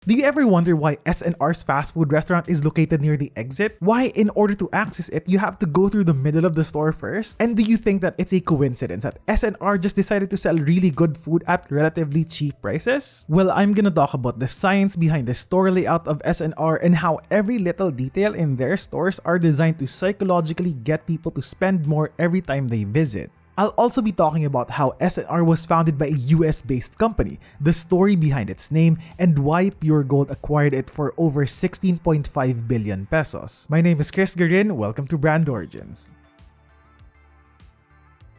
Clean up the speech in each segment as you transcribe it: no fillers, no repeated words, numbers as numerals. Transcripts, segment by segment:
Do you ever wonder why S&R's fast food restaurant is located near the exit? Why, in order to access it, you have to go through the middle of the store first? And do you think that it's a coincidence that S&R just decided to sell really good food at relatively cheap prices? Well, I'm gonna talk about the science behind the store layout of S&R and how every little detail in their stores are designed to psychologically get people to spend more every time they visit. I'll also be talking about how S&R was founded by a US-based company, the story behind its name, and why Puregold acquired it for over 16.5 billion pesos. My name is Chris Garin, welcome to Brand Origins.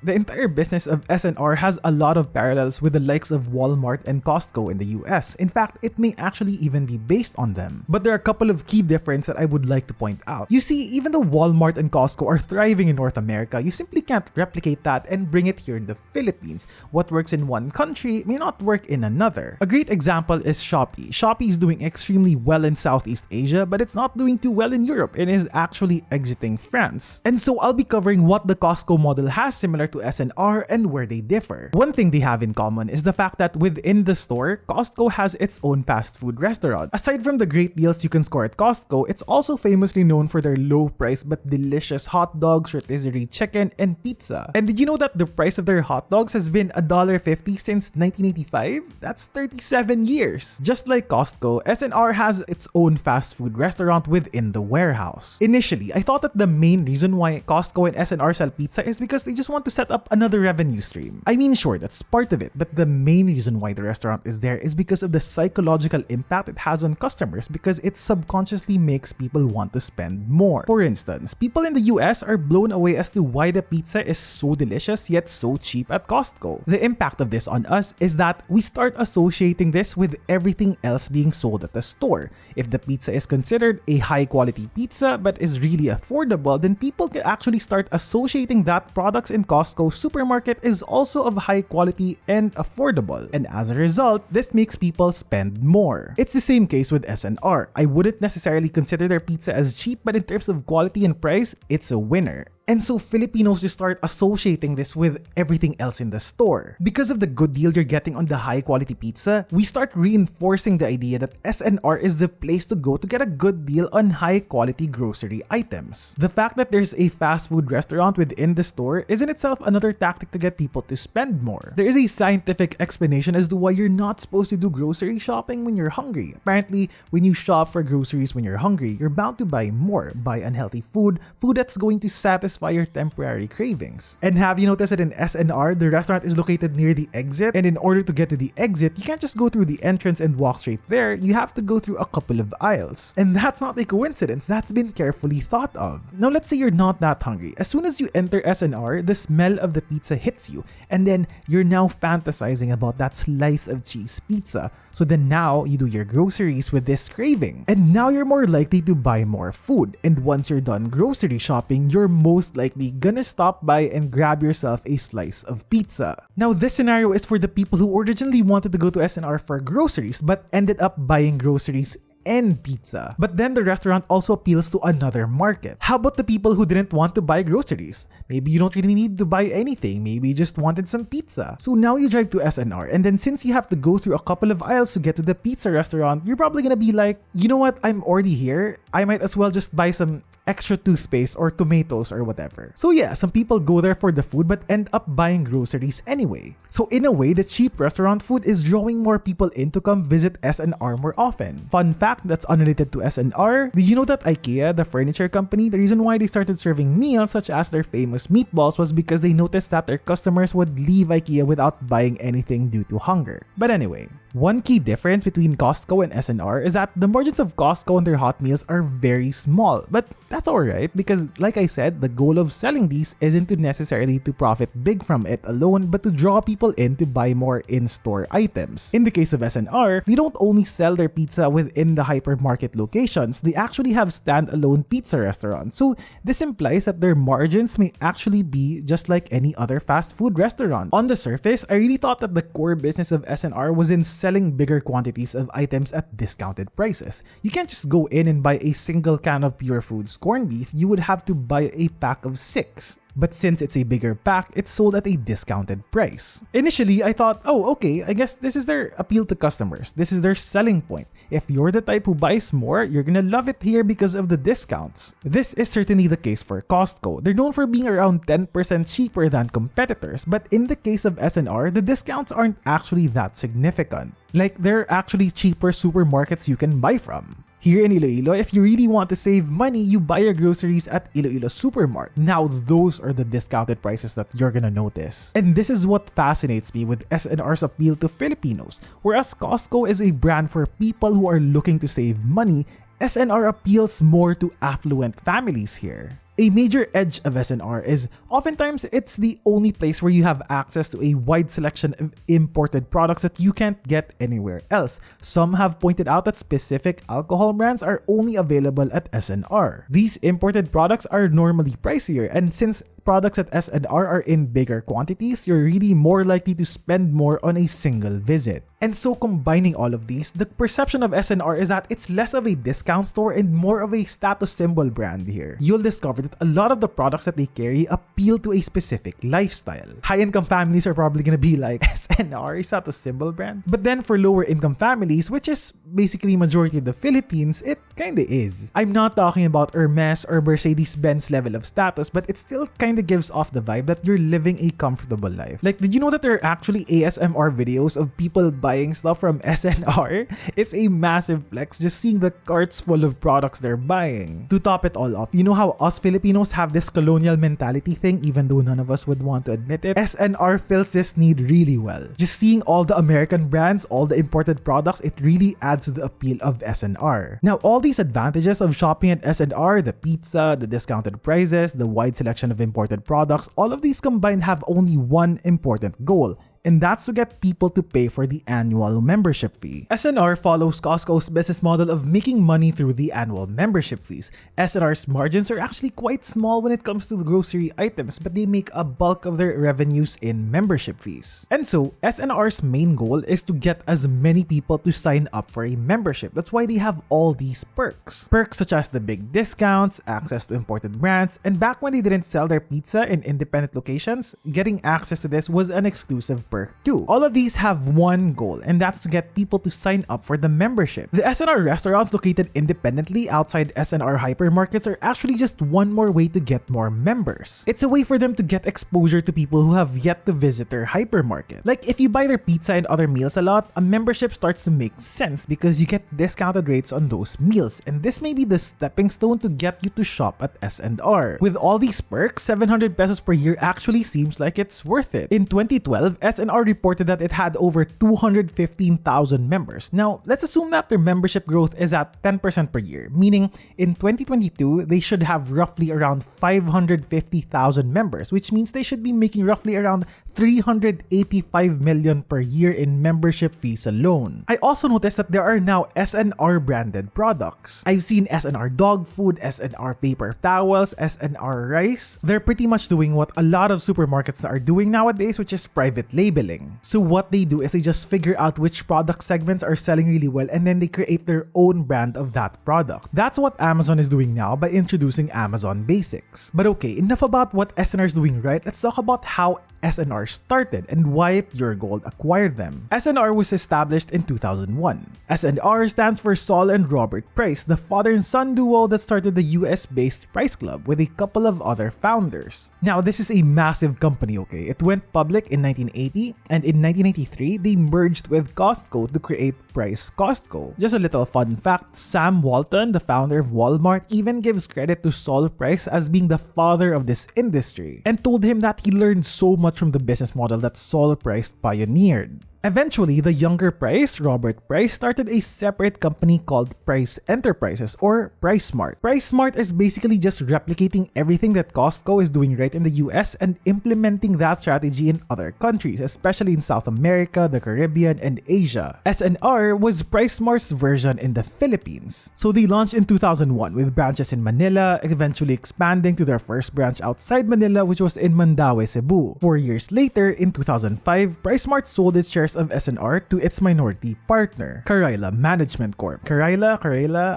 The entire business of S&R has a lot of parallels with the likes of Walmart and Costco in the US. In fact, it may actually even be based on them. But there are a couple of key differences that I would like to point out. You see, even though Walmart and Costco are thriving in North America, you simply can't replicate that and bring it here in the Philippines. What works in one country may not work in another. A great example is Shopee. Shopee is doing extremely well in Southeast Asia, but it's not doing too well in Europe and is actually exiting France. And so I'll be covering what the Costco model has similar to S&R and where they differ. One thing they have in common is the fact that within the store, Costco has its own fast food restaurant. Aside from the great deals you can score at Costco, it's also famously known for their low price but delicious hot dogs, rotisserie chicken, and pizza. And did you know that the price of their hot dogs has been $1.50 since 1985? That's 37 years. Just like Costco, S&R has its own fast food restaurant within the warehouse. Initially, I thought that the main reason why Costco and S&R sell pizza is because they just want to set up another revenue stream. I mean, sure, that's part of it, but the main reason why the restaurant is there is because of the psychological impact it has on customers, because it subconsciously makes people want to spend more. For instance, people in the US are blown away as to why the pizza is so delicious yet so cheap at Costco. The impact of this on us is that we start associating this with everything else being sold at the store. If the pizza is considered a high quality pizza but is really affordable, then people can actually start associating that products in Costco supermarket is also of high quality and affordable, and as a result, this makes people spend more. It's the same case with S&R. I wouldn't necessarily consider their pizza as cheap, but in terms of quality and price, it's a winner. And so Filipinos just start associating this with everything else in the store. Because of the good deal you're getting on the high quality pizza, we start reinforcing the idea that S&R is the place to go to get a good deal on high quality grocery items. The fact that there's a fast food restaurant within the store is in itself another tactic to get people to spend more. There is a scientific explanation as to why you're not supposed to do grocery shopping when you're hungry. Apparently, when you shop for groceries when you're hungry, you're bound to buy more. Buy unhealthy food that's going to satisfy your temporary cravings. And have you noticed that in S&R, the restaurant is located near the exit? And in order to get to the exit, you can't just go through the entrance and walk straight there. You have to go through a couple of aisles. And that's not a coincidence. That's been carefully thought of. Now, let's say you're not that hungry. As soon as you enter S&R, the smell of the pizza hits you. And then you're now fantasizing about that slice of cheese pizza. So then now you do your groceries with this craving. And now you're more likely to buy more food. And once you're done grocery shopping, you're most likely gonna stop by and grab yourself a slice of pizza. Now, this scenario is for the people who originally wanted to go to S&R for groceries but ended up buying groceries and pizza. But then the restaurant also appeals to another market. How about the people who didn't want to buy groceries? Maybe you don't really need to buy anything. Maybe you just wanted some pizza. So now you drive to S&R, and then since you have to go through a couple of aisles to get to the pizza restaurant, you're probably gonna be like, you know what, I'm already here. I might as well just buy some extra toothpaste or tomatoes or whatever. So yeah, some people go there for the food but end up buying groceries anyway. So in a way, the cheap restaurant food is drawing more people in to come visit S&R more often. Fun fact that's unrelated to S&R, did you know that Ikea, the furniture company, the reason why they started serving meals such as their famous meatballs was because they noticed that their customers would leave Ikea without buying anything due to hunger. But anyway, one key difference between Costco and S&R is that the margins of Costco and their hot meals are very small. But that's alright because, like I said, the goal of selling these isn't to necessarily to profit big from it alone, but to draw people in to buy more in-store items. In the case of S&R, they don't only sell their pizza within the hypermarket locations, they actually have standalone pizza restaurants. So this implies that their margins may actually be just like any other fast food restaurant. On the surface, I really thought that the core business of S&R was in selling bigger quantities of items at discounted prices. You can't just go in and buy a single can of Pure Foods corned beef, you would have to buy a pack of 6. But since it's a bigger pack, it's sold at a discounted price. Initially, I thought, oh, okay, I guess this is their appeal to customers. This is their selling point. If you're the type who buys more, you're gonna love it here because of the discounts. This is certainly the case for Costco. They're known for being around 10% cheaper than competitors, but in the case of S&R, the discounts aren't actually that significant. Like, they're actually cheaper supermarkets you can buy from. Here in Iloilo, if you really want to save money, you buy your groceries at Iloilo Supermart. Now, those are the discounted prices that you're gonna notice. And this is what fascinates me with S&R's appeal to Filipinos. Whereas Costco is a brand for people who are looking to save money, S&R appeals more to affluent families here. A major edge of S&R is oftentimes it's the only place where you have access to a wide selection of imported products that you can't get anywhere else. Some have pointed out that specific alcohol brands are only available at S&R. These imported products are normally pricier, and since products at S&R are in bigger quantities, you're really more likely to spend more on a single visit. And so combining all of these, the perception of S&R is that it's less of a discount store and more of a status symbol brand here. You'll discover that a lot of the products that they carry appeal to a specific lifestyle. High-income families are probably gonna be like, S&R is status symbol brand? But then for lower-income families, which is basically majority of the Philippines, it kinda is. I'm not talking about Hermes or Mercedes-Benz level of status, but it still kinda gives off the vibe that you're living a comfortable life. Like, did you know that there are actually ASMR videos of people buying stuff from S&R? It's a massive flex just seeing the carts full of products they're buying. To top it all off, you know how us Filipinos have this colonial mentality thing, even though none of us would want to admit it? S&R fills this need really well. Just seeing all the American brands, all the imported products, it really adds to the appeal of S&R. Now, all these advantages of shopping at S&R, the pizza, the discounted prices, the wide selection of imported products, all of these combined have only one important goal, and that's to get people to pay for the annual membership fee. S&R follows Costco's business model of making money through the annual membership fees. S&R's margins are actually quite small when it comes to grocery items, but they make a bulk of their revenues in membership fees. And so, S&R's main goal is to get as many people to sign up for a membership. That's why they have all these perks. Perks such as the big discounts, access to imported brands, and back when they didn't sell their pizza in independent locations, getting access to this was an exclusive perk too. All of these have one goal, and that's to get people to sign up for the membership. The S&R restaurants located independently outside S&R hypermarkets are actually just one more way to get more members. It's a way for them to get exposure to people who have yet to visit their hypermarket. Like, if you buy their pizza and other meals a lot, a membership starts to make sense because you get discounted rates on those meals, and this may be the stepping stone to get you to shop at S&R. With all these perks, 700 pesos per year actually seems like it's worth it. In 2012, S&R reported that it had over 215,000 members. Now, let's assume that their membership growth is at 10% per year, meaning in 2022, they should have roughly around 550,000 members, which means they should be making roughly around 385 million per year in membership fees alone. I also noticed that there are now S&R branded products. I've seen S&R dog food, S&R paper towels, S&R rice. They're pretty much doing what a lot of supermarkets are doing nowadays, which is private labeling. So what they do is they just figure out which product segments are selling really well, and then they create their own brand of that product. That's what Amazon is doing now by introducing Amazon Basics. But okay, enough about what S&R is doing right. Let's talk about how S&R started and why Puregold acquired them. S&R was established in 2001. S&R stands for Saul and Robert Price, the father and son duo that started the US-based Price Club with a couple of other founders. Now, this is a massive company, okay? It went public in 1980, and in 1983, they merged with Costco to create Price Costco. Just a little fun fact, Sam Walton, the founder of Walmart, even gives credit to Saul Price as being the father of this industry, and told him that he learned so much from the business model that Saul Price pioneered. Eventually, the younger Price, Robert Price, started a separate company called Price Enterprises or PriceSmart. PriceSmart is basically just replicating everything that Costco is doing right in the US and implementing that strategy in other countries, especially in South America, the Caribbean, and Asia. S&R was PriceSmart's version in the Philippines. So they launched in 2001 with branches in Manila, eventually expanding to their first branch outside Manila, which was in Mandaue, Cebu. 4 years later, in 2005, PriceSmart sold its shares shares of S&R to its minority partner, Carrila Management Corp. Carrila,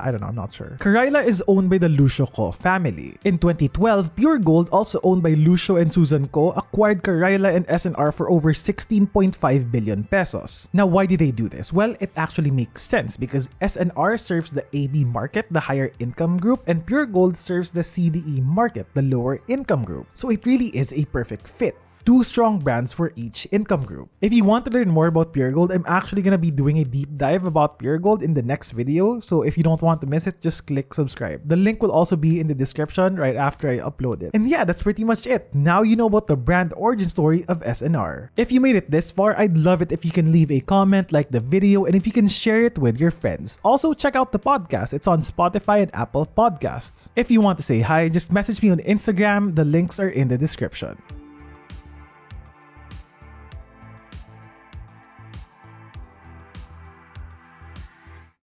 I don't know, I'm not sure. Carrila is owned by the Lucio Co family. In 2012, Puregold, also owned by Lucio and Susan Co, acquired Carrila and S&R for over 16.5 billion pesos. Now, why did they do this? Well, it actually makes sense because S&R serves the AB market, the higher income group, and Puregold serves the CDE market, the lower income group. So it really is a perfect fit. Two strong brands for each income group. If you want to learn more about Puregold, I'm actually gonna be doing a deep dive about Puregold in the next video, so if you don't want to miss it, just click subscribe. The link will also be in the description right after I upload it. And yeah, that's pretty much it. Now you know about the brand origin story of S&R. If you made it this far, I'd love it if you can leave a comment, like the video, and if you can share it with your friends. Also, check out the podcast. It's on Spotify and Apple Podcasts. If you want to say hi, just message me on Instagram. The links are in the description.